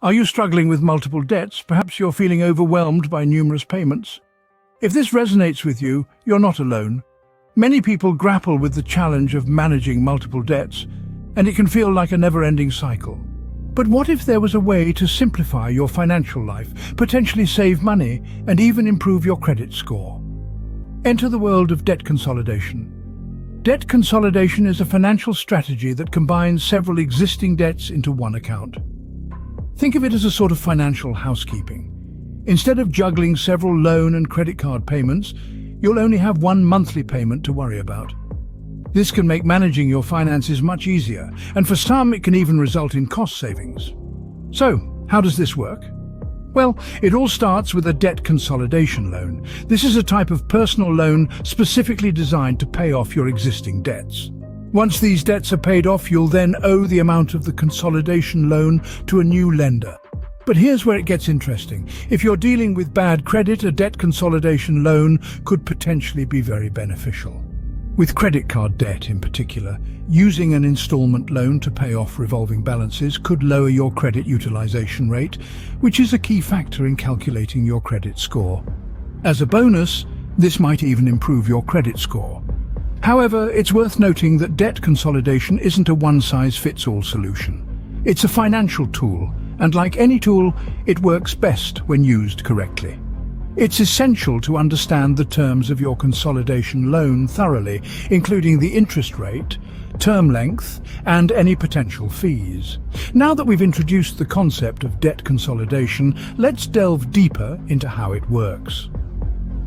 Are you struggling with multiple debts? Perhaps you're feeling overwhelmed by numerous payments. If this resonates with you, you're not alone. Many people grapple with the challenge of managing multiple debts, and it can feel like a never-ending cycle. But what if there was a way to simplify your financial life, potentially save money, and even improve your credit score? Enter the world of debt consolidation. Debt consolidation is a financial strategy that combines several existing debts into one account. Think of it as a sort of financial housekeeping. Instead of juggling several loan and credit card payments, you'll only have one monthly payment to worry about. This can make managing your finances much easier, and for some it can even result in cost savings. So, how does this work? Well, it all starts with a debt consolidation loan. This is a type of personal loan specifically designed to pay off your existing debts. Once these debts are paid off, you'll then owe the amount of the consolidation loan to a new lender. But here's where it gets interesting. If you're dealing with bad credit, a debt consolidation loan could potentially be very beneficial. With credit card debt in particular, using an installment loan to pay off revolving balances could lower your credit utilization rate, which is a key factor in calculating your credit score. As a bonus, this might even improve your credit score. However, it's worth noting that debt consolidation isn't a one-size-fits-all solution. It's a financial tool, and like any tool, it works best when used correctly. It's essential to understand the terms of your consolidation loan thoroughly, including the interest rate, term length, and any potential fees. Now that we've introduced the concept of debt consolidation, let's delve deeper into how it works.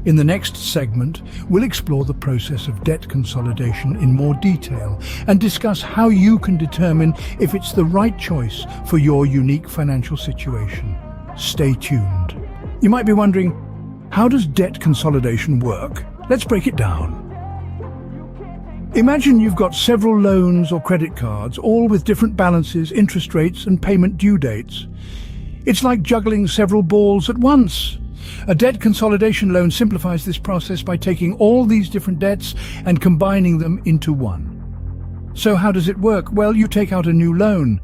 In the next segment, we'll explore the process of debt consolidation in more detail and discuss how you can determine if it's the right choice for your unique financial situation. Stay tuned. You might be wondering, how does debt consolidation work? Let's break it down. Imagine you've got several loans or credit cards, all with different balances, interest rates, and payment due dates. It's like juggling several balls at once. A debt consolidation loan simplifies this process by taking all these different debts and combining them into one. So how does it work? Well, you take out a new loan.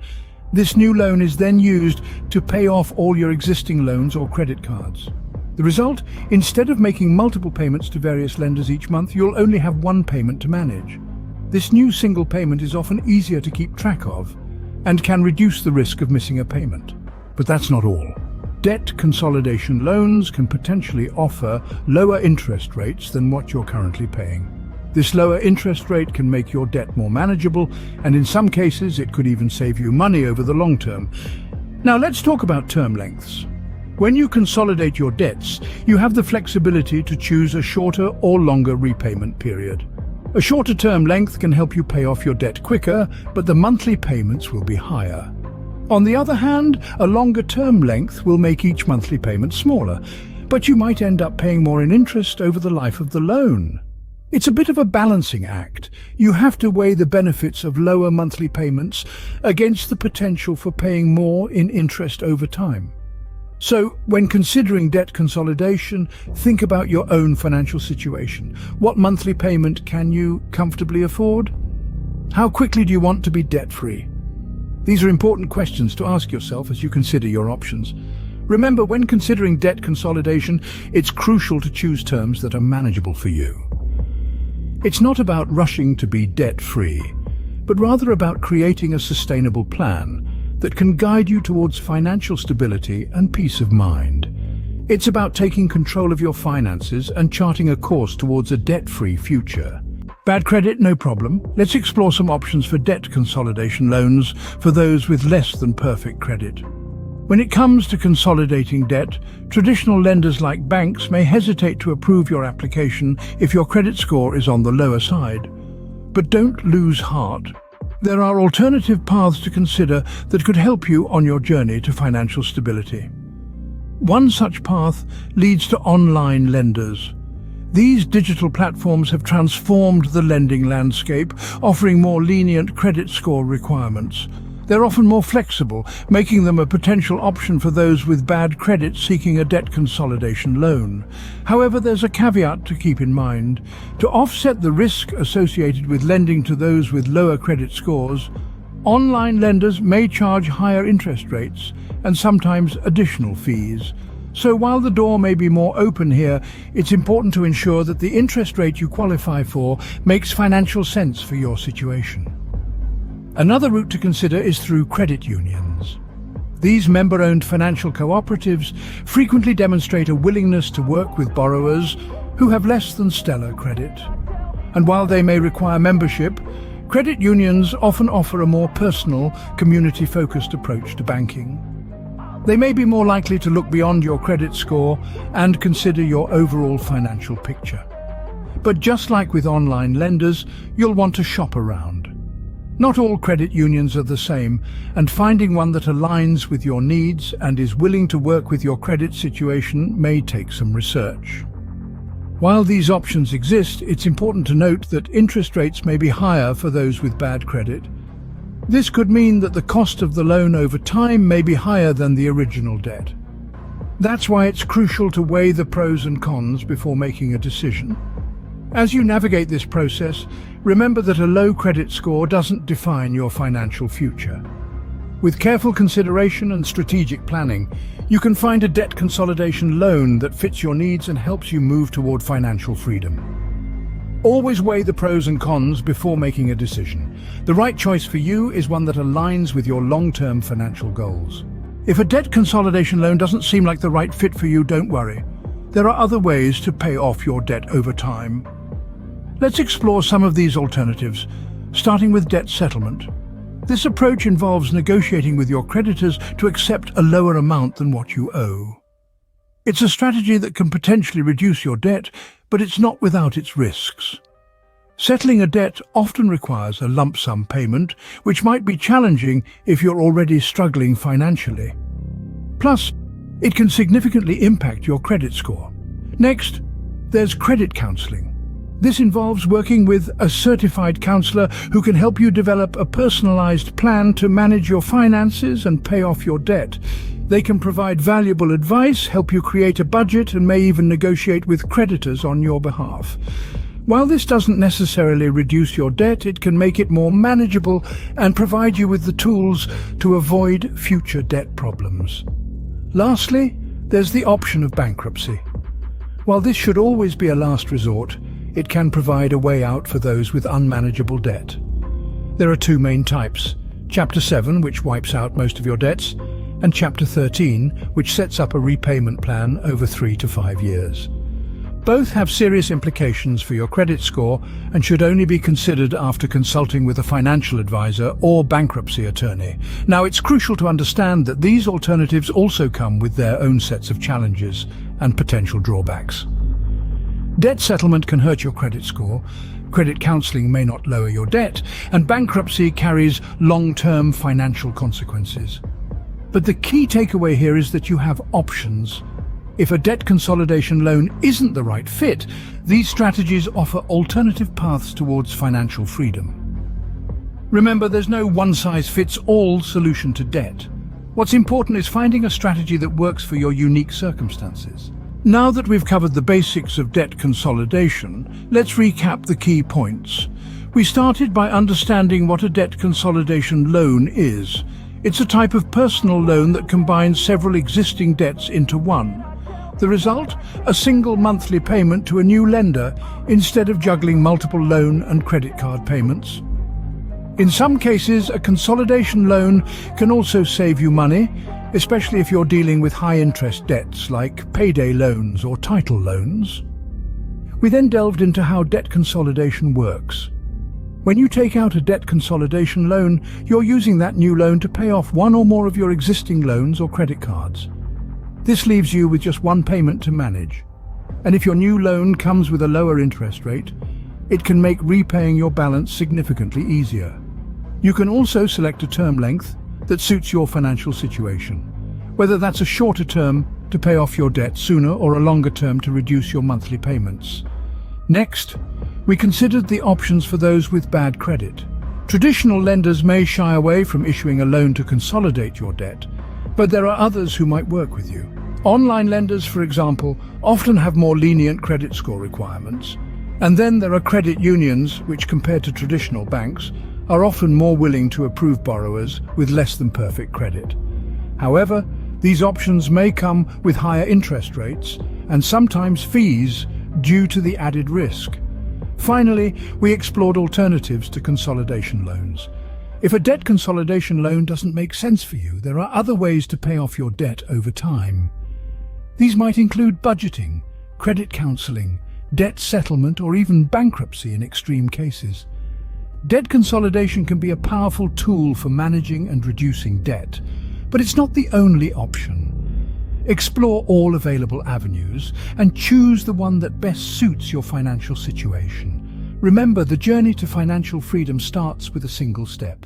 This new loan is then used to pay off all your existing loans or credit cards. The result? Instead of making multiple payments to various lenders each month, you'll only have one payment to manage. This new single payment is often easier to keep track of and can reduce the risk of missing a payment. But that's not all. Debt consolidation loans can potentially offer lower interest rates than what you're currently paying. This lower interest rate can make your debt more manageable, and in some cases it could even save you money over the long term. Now let's talk about term lengths. When you consolidate your debts, you have the flexibility to choose a shorter or longer repayment period. A shorter term length can help you pay off your debt quicker, but the monthly payments will be higher. On the other hand, a longer term length will make each monthly payment smaller, but you might end up paying more in interest over the life of the loan. It's a bit of a balancing act. You have to weigh the benefits of lower monthly payments against the potential for paying more in interest over time. So, when considering debt consolidation, think about your own financial situation. What monthly payment can you comfortably afford? How quickly do you want to be debt-free? These are important questions to ask yourself as you consider your options. Remember, when considering debt consolidation, it's crucial to choose terms that are manageable for you. It's not about rushing to be debt-free, but rather about creating a sustainable plan that can guide you towards financial stability and peace of mind. It's about taking control of your finances and charting a course towards a debt-free future. Bad credit? No problem. Let's explore some options for debt consolidation loans for those with less than perfect credit. When it comes to consolidating debt, traditional lenders like banks may hesitate to approve your application if your credit score is on the lower side. But don't lose heart. There are alternative paths to consider that could help you on your journey to financial stability. One such path leads to online lenders. These digital platforms have transformed the lending landscape, offering more lenient credit score requirements. They're often more flexible, making them a potential option for those with bad credit seeking a debt consolidation loan. However, there's a caveat to keep in mind. To offset the risk associated with lending to those with lower credit scores, Online lenders may charge higher interest rates and sometimes additional fees. So while the door may be more open here, it's important to ensure that the interest rate you qualify for makes financial sense for your situation. Another route to consider is through credit unions. These member-owned financial cooperatives frequently demonstrate a willingness to work with borrowers who have less than stellar credit. And while they may require membership, credit unions often offer a more personal, community-focused approach to banking. They may be more likely to look beyond your credit score and consider your overall financial picture. But just like with online lenders, you'll want to shop around. Not all credit unions are the same, and finding one that aligns with your needs and is willing to work with your credit situation may take some research. While these options exist, it's important to note that interest rates may be higher for those with bad credit. This could mean that the cost of the loan over time may be higher than the original debt. That's why it's crucial to weigh the pros and cons before making a decision. As you navigate this process, remember that a low credit score doesn't define your financial future. With careful consideration and strategic planning, you can find a debt consolidation loan that fits your needs and helps you move toward financial freedom. Always weigh the pros and cons before making a decision. The right choice for you is one that aligns with your long-term financial goals. If a debt consolidation loan doesn't seem like the right fit for you, don't worry. There are other ways to pay off your debt over time. Let's explore some of these alternatives, starting with debt settlement. This approach involves negotiating with your creditors to accept a lower amount than what you owe. It's a strategy that can potentially reduce your debt, but it's not without its risks. Settling a debt often requires a lump sum payment, which might be challenging if you're already struggling financially. Plus, it can significantly impact your credit score. Next, there's credit counseling. This involves working with a certified counselor who can help you develop a personalized plan to manage your finances and pay off your debt. They can provide valuable advice, help you create a budget, and may even negotiate with creditors on your behalf. While this doesn't necessarily reduce your debt, it can make it more manageable and provide you with the tools to avoid future debt problems. Lastly, there's the option of bankruptcy. While this should always be a last resort, it can provide a way out for those with unmanageable debt. There are two main types: Chapter 7, which wipes out most of your debts, and Chapter 13, which sets up a repayment plan over 3 to 5 years. Both have serious implications for your credit score and should only be considered after consulting with a financial advisor or bankruptcy attorney. Now, it's crucial to understand that these alternatives also come with their own sets of challenges and potential drawbacks. Debt settlement can hurt your credit score, credit counseling may not lower your debt, and bankruptcy carries long-term financial consequences. But the key takeaway here is that you have options. If a debt consolidation loan isn't the right fit, these strategies offer alternative paths towards financial freedom. Remember, there's no one-size-fits-all solution to debt. What's important is finding a strategy that works for your unique circumstances. Now that we've covered the basics of debt consolidation, let's recap the key points. We started by understanding what a debt consolidation loan is. It's a type of personal loan that combines several existing debts into one. The result? A single monthly payment to a new lender instead of juggling multiple loan and credit card payments. In some cases, a consolidation loan can also save you money, especially if you're dealing with high-interest debts like payday loans or title loans. We then delved into how debt consolidation works. When you take out a debt consolidation loan, you're using that new loan to pay off one or more of your existing loans or credit cards. This leaves you with just one payment to manage. And if your new loan comes with a lower interest rate, it can make repaying your balance significantly easier. You can also select a term length that suits your financial situation, whether that's a shorter term to pay off your debt sooner or a longer term to reduce your monthly payments. Next, we considered the options for those with bad credit. Traditional lenders may shy away from issuing a loan to consolidate your debt, but there are others who might work with you. Online lenders, for example, often have more lenient credit score requirements. And then there are credit unions, which compared to traditional banks, are often more willing to approve borrowers with less than perfect credit. However, these options may come with higher interest rates and sometimes fees due to the added risk. Finally, we explored alternatives to consolidation loans. If a debt consolidation loan doesn't make sense for you, there are other ways to pay off your debt over time. These might include budgeting, credit counseling, debt settlement, or even bankruptcy in extreme cases. Debt consolidation can be a powerful tool for managing and reducing debt, but it's not the only option. Explore all available avenues and choose the one that best suits your financial situation. Remember, the journey to financial freedom starts with a single step.